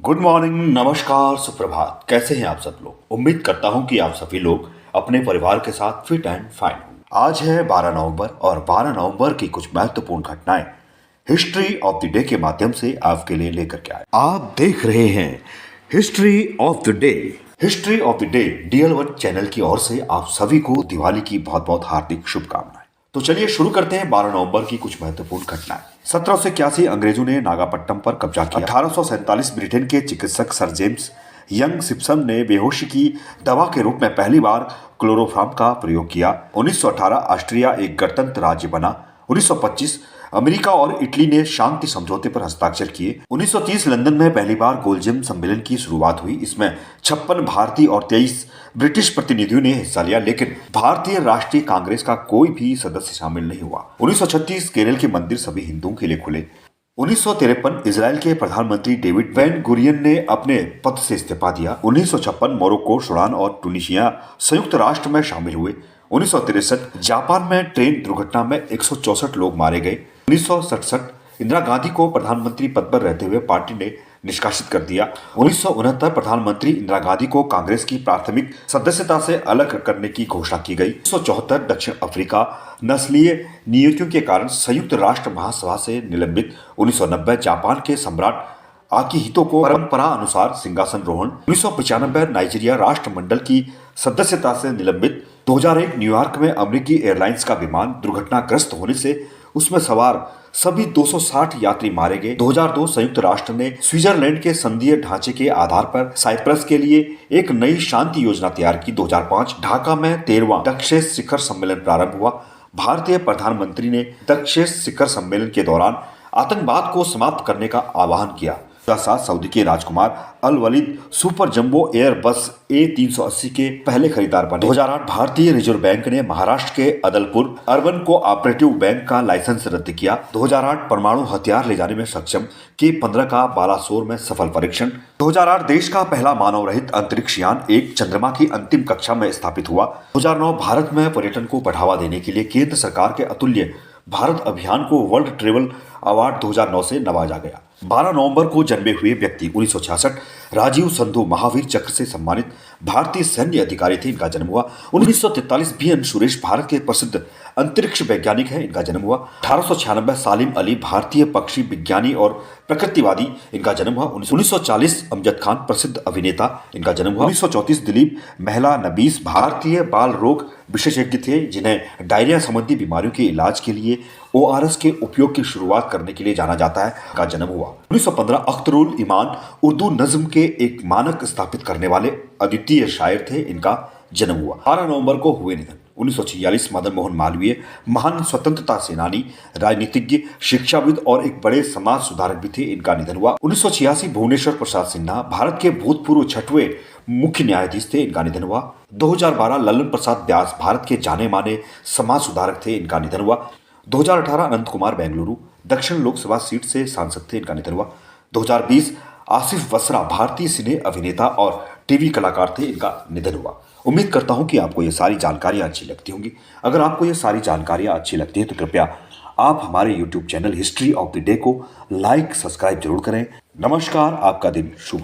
Good morning, नमस्कार, सुप्रभात। कैसे हैं आप सब लोग। उम्मीद करता हूं कि आप सभी लोग अपने परिवार के साथ फिट एंड फाइन होंगे। आज है 12 नवंबर और 12 नवंबर की कुछ महत्वपूर्ण घटनाएं हिस्ट्री ऑफ द डे के माध्यम से आपके लिए लेकर के आए। आप देख रहे हैं history of the day. History of the day DL1 channel की ओर से आप सभी को दिवाली की बहुत बहुत हार्दिक शुभकामनाएं। तो चलिए शुरू करते हैं 12 नवंबर की कुछ महत्वपूर्ण घटनाएं। 1781 अंग्रेजों ने नागापट्टनम पर कब्जा किया। 1847 ब्रिटेन के चिकित्सक सर जेम्स यंग सिप्सन ने बेहोशी की दवा के रूप में पहली बार क्लोरोफॉर्म का प्रयोग किया। 1918 ऑस्ट्रिया एक गणतंत्र राज्य बना। 1925 अमेरिका और इटली ने शांति समझौते पर हस्ताक्षर किए। 1930 लंदन में पहली बार गोलजियम सम्मेलन की शुरुआत हुई। इसमें 56 भारतीय और 23 ब्रिटिश प्रतिनिधियों ने हिस्सा लिया, लेकिन भारतीय राष्ट्रीय कांग्रेस का कोई भी सदस्य शामिल नहीं हुआ। 1936 केरल के मंदिर सभी हिंदुओं के लिए खुले। 1953 इसराइल के प्रधानमंत्री डेविड बेन गुरियन ने अपने पद से इस्तीफा दिया। 1956 मोरक्को, सूडान और ट्यूनीशिया संयुक्त राष्ट्र में शामिल हुए। 1963 जापान में ट्रेन दुर्घटना में 164 लोग मारे गए। 1967 इंदिरा गांधी को प्रधानमंत्री पद पर रहते हुए पार्टी ने निष्कासित कर दिया। 1969 प्रधानमंत्री इंदिरा गांधी को कांग्रेस की प्राथमिक सदस्यता से अलग करने की घोषणा की गई। 1974 दक्षिण अफ्रीका नस्लीय नियुक्तियों के कारण संयुक्त राष्ट्र महासभा से निलंबित। 1990 जापान के सम्राट आकिहितो को परंपरा अनुसार सिंहासन रोहण। 1995 नाइजीरिया राष्ट्रमंडल की सदस्यता से निलंबित। 2001 न्यूयॉर्क में अमेरिकी एयरलाइंस का विमान दुर्घटनाग्रस्त होने से उसमें सवार सभी 260 यात्री मारे गए। 2002 संयुक्त राष्ट्र ने स्विट्जरलैंड के संघीय ढांचे के आधार पर साइप्रस के लिए एक नई शांति योजना तैयार की। 2005 ढाका में 13वां दक्षेस शिखर सम्मेलन प्रारंभ हुआ। भारतीय प्रधानमंत्री ने दक्षेस शिखर सम्मेलन के दौरान आतंकवाद को समाप्त करने का आह्वान किया। साथ सऊदी के राजकुमार अल वलीद सुपर जंबो एयर बस A380 के पहले खरीदार बने। 2008 भारतीय रिजर्व बैंक ने महाराष्ट्र के अदलपुर अर्बन कोऑपरेटिव बैंक का लाइसेंस रद्द किया। 2008 परमाणु हथियार ले जाने में सक्षम K-15 का बालासोर में सफल परीक्षण। 2008 देश का पहला मानव रहित अंतरिक्ष यान एक चंद्रमा की अंतिम कक्षा में स्थापित हुआ। 2009 भारत में पर्यटन को बढ़ावा देने के लिए केंद्र सरकार के अतुल्य भारत अभियान को वर्ल्ड ट्रेवल अवार्ड 2009 से नवाजा गया। 12 नवंबर को जन्मे हुए व्यक्ति 1966 राजीव संधू महावीर चक्र से सम्मानित भारतीय सैन्य अधिकारी थे। इनका जन्म हुआ। 1943 BN सुरेश भारत के प्रसिद्ध अंतरिक्ष वैज्ञानिक हैं। इनका जन्म हुआ। 1896 सालिम अली भारतीय पक्षी विज्ञानी और प्रकृतिवादी। इनका जन्म हुआ। 1940 अमजद खान प्रसिद्ध अभिनेता। इनका जन्म हुआ। 1934 दिलीप महिला नबीस भारतीय बाल रोग विशेषज्ञ थे, जिन्हें डायरिया संबंधी बीमारियों के इलाज के लिए ORS के उपयोग की शुरुआत करने के लिए जाना जाता है। का जन्म हुआ। 1915 अख्तरुल ईमान उर्दू नज्म के एक मानक स्थापित करने वाले अद्वितीय शायर थे। इनका जन्म हुआ। 12 नवंबर को हुए निधन। 1946 मदन मोहन मालवीय महान स्वतंत्रता सेनानी, राजनीतिज्ञ, शिक्षाविद और एक बड़े समाज सुधारक भी थे। इनका निधन हुआ। 1986 भुवनेश्वर प्रसाद सिन्हा भारत के भूतपूर्व 6वें मुख्य न्यायाधीश थे। इनका निधन हुआ। 2012 ललन प्रसाद व्यास भारत के जाने माने समाज सुधारक थे। इनका निधन हुआ। 2018 अनंत कुमार बेंगलुरु दक्षिण लोकसभा सीट से सांसद थे। इनका निधन हुआ। 2020 आसिफ वसरा भारतीय सिने अभिनेता और टीवी कलाकार थे। इनका निधन हुआ। उम्मीद करता हूं कि आपको ये सारी जानकारियां अच्छी लगती होंगी। अगर आपको ये सारी जानकारियां अच्छी लगती हैं तो कृपया आप हमारे YouTube channel history of the day को लाइक सब्सक्राइब जरूर करें। नमस्कार, आपका दिन शुभ हो।